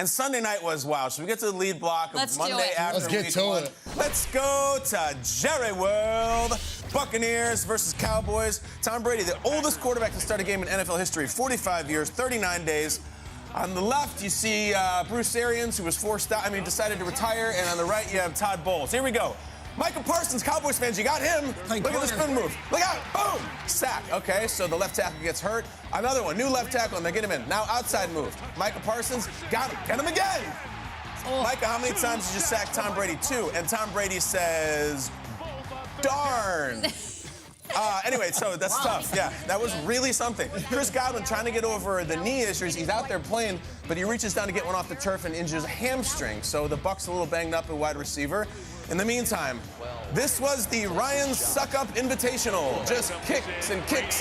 And Sunday night was wild. So we get to the lead block of Monday after Let's get to it. Let's go to Jerry World. Buccaneers versus Cowboys. Tom Brady, the oldest quarterback to start a game in NFL history, 45 years, 39 days. On the left, you see Bruce Arians, who was decided to retire. And on the right, you have Todd Bowles. Here we go. Micah Parsons, Cowboys fans, you got him. Look at the spin move. Look out. Boom. Sack. Okay, so the left tackle gets hurt. Another one. New left tackle, and they get him in. Now outside move. Micah Parsons, got him. Get him again. Oh. Micah, how many times did you sack Tom Brady? 2. And Tom Brady says, darn. Anyway, so that's tough. Yeah, that was really something. Chris Godwin trying to get over the knee issues. He's out there playing, but he reaches down to get one off the turf and injures a hamstring. So the Bucs a little banged up at wide receiver. In the meantime, this was the Ryan Suck-Up Invitational. Just kicks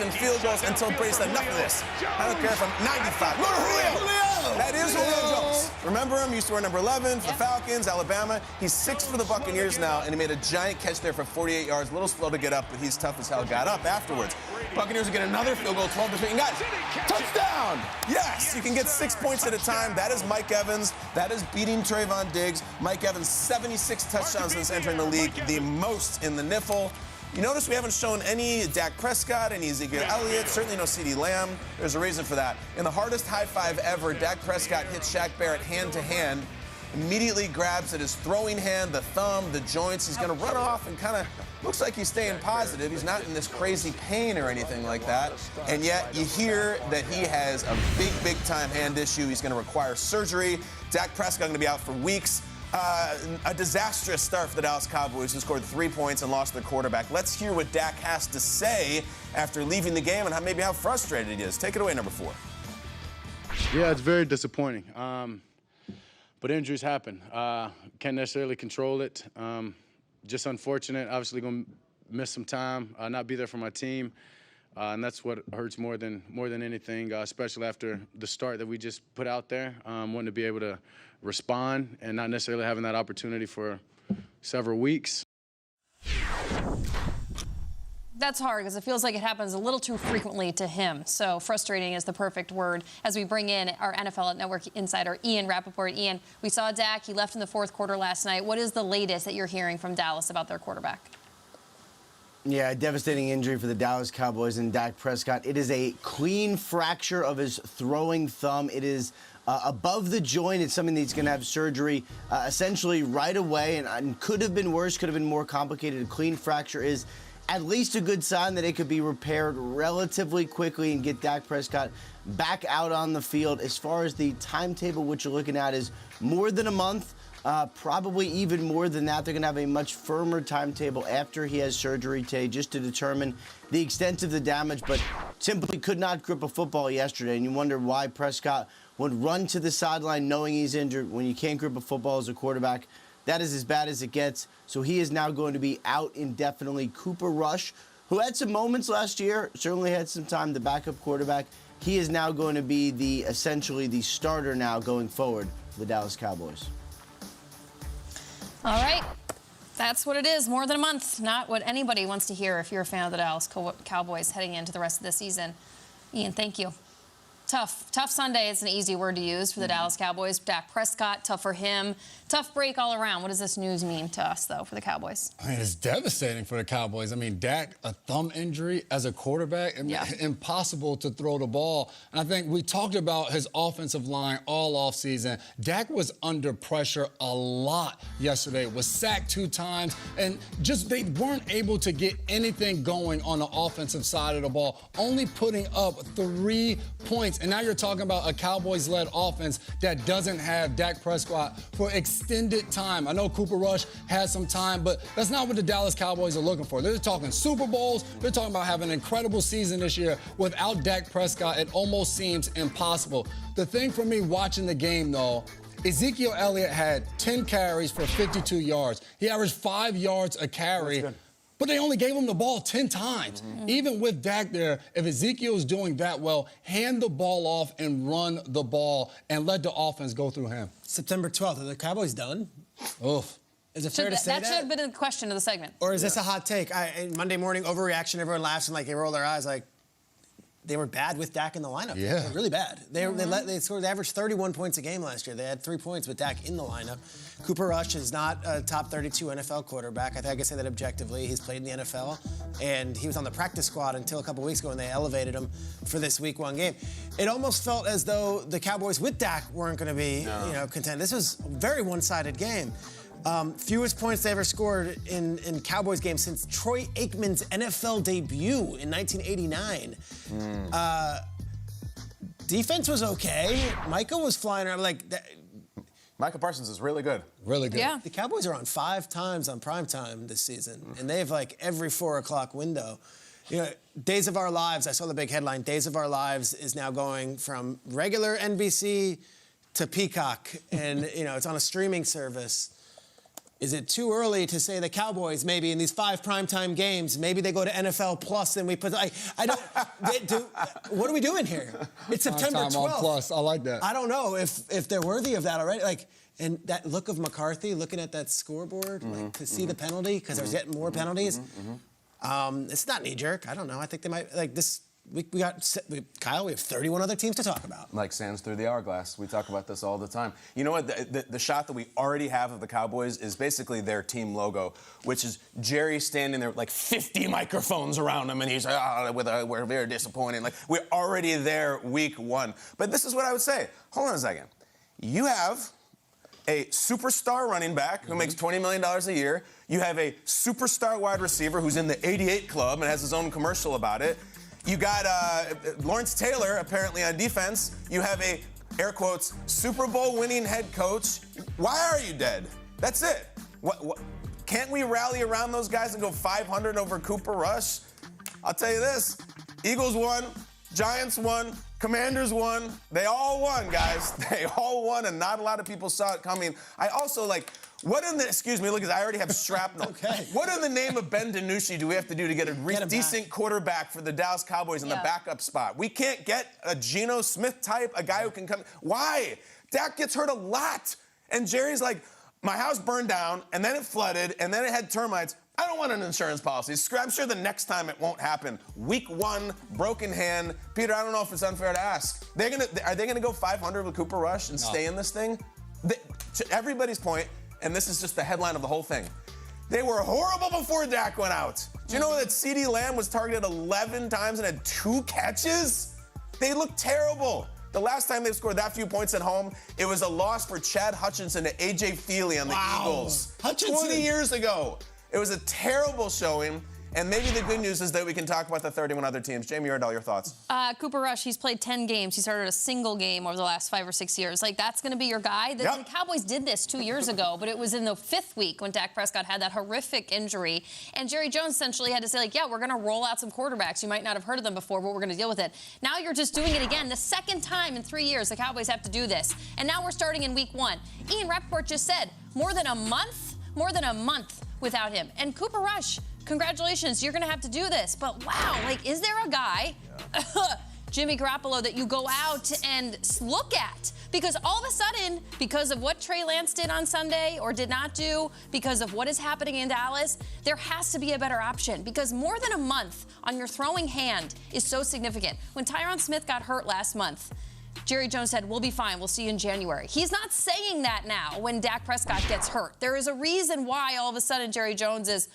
and field goals until Brady said, enough of this. I don't care if I'm 95. Go to Julio! That is Julio Jones. Remember him? Used to wear number 11 for the Falcons, Alabama. He's 6 for the Buccaneers now, and he made a giant catch there for 48 yards. A little slow to get up, but he's tough as hell. Got up afterwards. Buccaneers will get another field goal, 12-3. And guys, touchdown! Yes, you can get 6 points at a time. That is Mike Evans. That is beating Trayvon Diggs. Mike Evans, 76 touchdowns since entering the league, the most in the NIFL. You notice we haven't shown any Dak Prescott, any Ezekiel Elliott, certainly no CeeDee Lamb. There's a reason for that. In the hardest high five ever, Dak Prescott hits Shaq Barrett hand to hand, immediately grabs at his throwing hand, the thumb, the joints. He's going to run off and kind of looks like he's staying positive. He's not in this crazy pain or anything like that. And yet you hear that he has a big time hand issue. He's going to require surgery. Dak Prescott going to be out for weeks. A disastrous start for the Dallas Cowboys, who scored 3 points and lost their quarterback. Let's hear what Dak has to say after leaving the game and maybe how frustrated he is. Take it away, number 4. Yeah, it's very disappointing. But injuries happen. Can't necessarily control it. Just unfortunate. Obviously going to miss some time, not be there for my team. And that's what hurts more than anything, especially after the start that we just put out there. Wanting to be able to respond and not necessarily having that opportunity for several weeks. That's hard because it feels like it happens a little too frequently to him. So frustrating is the perfect word as we bring in our NFL Network insider, Ian Rappaport. Ian, we saw Dak. He left in the 4th quarter last night. What is the latest that you're hearing from Dallas about their quarterback? Yeah, a devastating injury for the Dallas Cowboys and Dak Prescott. It is a clean fracture of his throwing thumb. It is above the joint. It's something that he's going to have surgery essentially right away, and could have been worse, could have been more complicated. A clean fracture is at least a good sign that it could be repaired relatively quickly and get Dak Prescott back out on the field. As far as the timetable, what you're looking at is more than a month. Probably even more than that. They're going to have a much firmer timetable after he has surgery today just to determine the extent of the damage, but simply could not grip a football yesterday. And you wonder why Prescott would run to the sideline knowing he's injured when you can't grip a football as a quarterback. That is as bad as it gets. So he is now going to be out indefinitely. Cooper Rush, who had some moments last year, certainly had some time, the backup quarterback. He is now going to be essentially the starter now going forward for the Dallas Cowboys. All right. That's what it is. More than a month. Not what anybody wants to hear if you're a fan of the Dallas Cowboys heading into the rest of the season. Ian, thank you. Tough Sunday is an easy word to use for the Dallas Cowboys. Dak Prescott, tough for him. Tough break all around. What does this news mean to us, though, for the Cowboys? I mean, it's devastating for the Cowboys. I mean, Dak, a thumb injury as a quarterback, impossible to throw the ball. And I think we talked about his offensive line all offseason. Dak was under pressure a lot yesterday, was sacked 2 times, and just they weren't able to get anything going on the offensive side of the ball, only putting up 3 points. And now you're talking about a Cowboys-led offense that doesn't have Dak Prescott for extended time. I know Cooper Rush has some time, but that's not what the Dallas Cowboys are looking for. They're talking Super Bowls. They're talking about having an incredible season this year. Without Dak Prescott, it almost seems impossible. The thing for me watching the game, though, Ezekiel Elliott had 10 carries for 52 yards. He averaged 5 yards a carry. But they only gave him the ball 10 times. Even with Dak there, if Ezekiel's doing that well, hand the ball off and run the ball and let the offense go through him. September 12th, are the Cowboys done? Oof. Is it fair to say that? That should have been the question of the segment. Or is this a hot take? Monday morning overreaction, everyone laughs and they roll their eyes like, they were bad with Dak in the lineup. Yeah. They were really bad. They averaged 31 points a game last year. They had 3 points with Dak in the lineup. Cooper Rush is not a top 32 NFL quarterback. I think I can say that objectively. He's played in the NFL, and he was on the practice squad until a couple weeks ago, and they elevated him for this Week 1 game. It almost felt as though the Cowboys with Dak weren't going to be, content. This was a very one-sided game. Fewest points they ever scored in Cowboys games since Troy Aikman's NFL debut in 1989. Defense was okay. Micah was flying around Micah Parsons is really good. Really good. Yeah. The Cowboys are on 5 times on primetime this season, and they have every 4 o'clock window. Days of Our Lives, I saw the big headline, Days of Our Lives is now going from regular NBC to Peacock, and it's on a streaming service. Is it too early to say the Cowboys maybe in these 5 primetime games, maybe they go to NFL Plus and we put... I don't... what are we doing here? It's September 12th. On Plus. I like that. I don't know if they're worthy of that already. And that look of McCarthy looking at that scoreboard to see the penalty, because there's getting more penalties. It's not knee-jerk. I don't know. I think they might... Kyle, we have 31 other teams to talk about. Like sands through the hourglass. We talk about this all the time. You know what? The shot that we already have of the Cowboys is basically their team logo, which is Jerry standing there with 50 microphones around him, and he's we're very disappointed. We're already there Week 1. But this is what I would say. Hold on a second. You have a superstar running back who makes $20 million a year. You have a superstar wide receiver who's in the 88 club and has his own commercial about it. You got Lawrence Taylor, apparently, on defense. You have a, air quotes, Super Bowl winning head coach. Why are you dead? That's it. What? Can't we rally around those guys and go 500 over Cooper Rush? I'll tell you this. Eagles won. Giants won. Commanders won. They all won, guys. They all won, and not a lot of people saw it coming. I also, excuse me, look, I already have shrapnel. Okay. What in the name of Ben DiNucci do we have to do to get a decent quarterback for the Dallas Cowboys in the backup spot? We can't get a Geno Smith type, a guy who can come. Why? Dak gets hurt a lot. And Jerry's like, my house burned down, and then it flooded, and then it had termites. I don't want an insurance policy. I'm sure the next time it won't happen. Week 1, broken hand. Peter, I don't know if it's unfair to ask. Are they gonna go 500 with Cooper Rush and stay in this thing? To everybody's point, and this is just the headline of the whole thing, they were horrible before Dak went out. Do you know that CeeDee Lamb was targeted 11 times and had 2 catches? They look terrible. The last time they scored that few points at home, it was a loss for Chad Hutchinson to A.J. Feely on the Eagles. Hutchinson. 20 years ago. It was a terrible showing, and maybe the good news is that we can talk about the 31 other teams. Jamie Yardell, your thoughts? Cooper Rush, he's played 10 games. He started a single game over the last 5 or 6 years. That's going to be your guy? The Cowboys did this 2 years ago, but it was in the 5th week when Dak Prescott had that horrific injury. And Jerry Jones essentially had to say, we're going to roll out some quarterbacks. You might not have heard of them before, but we're going to deal with it. Now you're just doing it again. The second time in 3 years the Cowboys have to do this. And now we're starting in Week 1. Ian Rappaport just said, more than a month without him. And Cooper Rush, congratulations, you're going to have to do this. But wow, is there a guy, Jimmy Garoppolo, that you go out and look at? Because all of a sudden, because of what Trey Lance did on Sunday or did not do, because of what is happening in Dallas, there has to be a better option. Because more than a month on your throwing hand is so significant. When Tyron Smith got hurt last month, Jerry Jones said, we'll be fine. We'll see you in January. He's not saying that now when Dak Prescott gets hurt. There is a reason why all of a sudden Jerry Jones is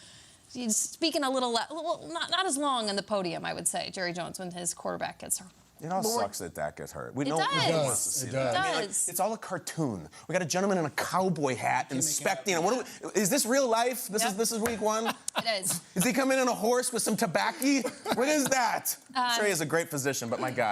speaking a little, not as long on the podium, I would say, Jerry Jones, when his quarterback gets hurt. It all sucks that Dak gets hurt. We It know does. no one wants to see that. It does. It's all a cartoon. We got a gentleman in a cowboy hat inspecting. Is this real life? This is Week 1? It is. Is he coming in a horse with some tobacco? What is that? I'm sure he has a great physician, but my God.